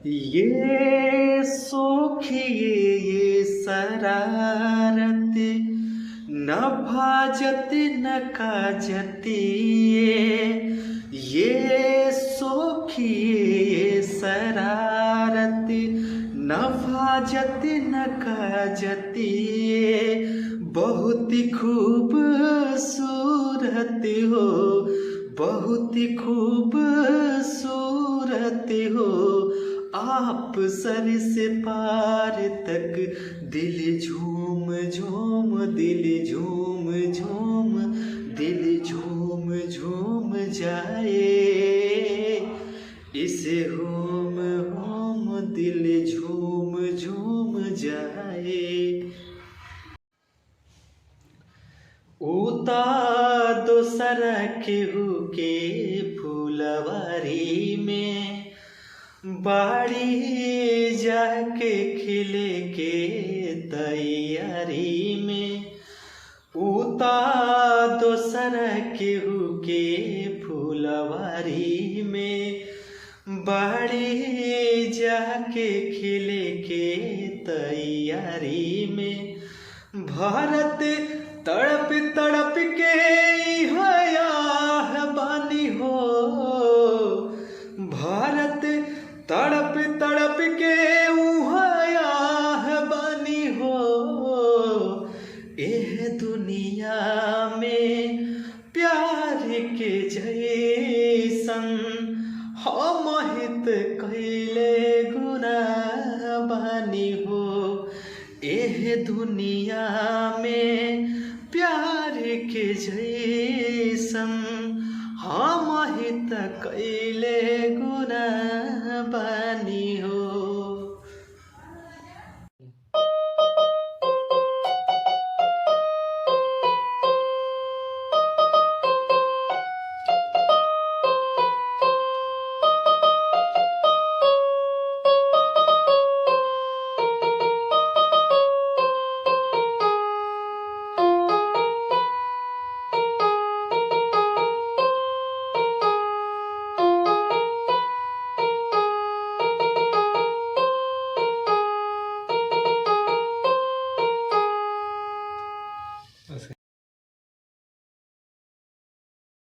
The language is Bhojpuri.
ये सोखिए ये शरारत न भाजत न काजती ये सोखिए ये शरारत न भाजत न काजती बहुत खूबसूरत हो बहुत खूबसूरत हो आप सर से पार तक दिल झूम झूम दिल झूम झूम दिल झूम झूम जाए इसे होम होम दिल झूम झूम जाए। उता दोसर केहू के फुलवारी में बाड़ी जाके खिले के तैयारी में उता दोसर केहू के फुलवारी में बाड़ी जाके खिले के तैयारी में भारत तड़प तड़प के हयाह बानी हो भारत तड़प तड़प के हयाह बानी हो एह दुनिया में प्यार के जैसन हम हित कैले गुनाह बानी हो एह दुनिया में प्यार के जैसन हम हित कैले गुनाह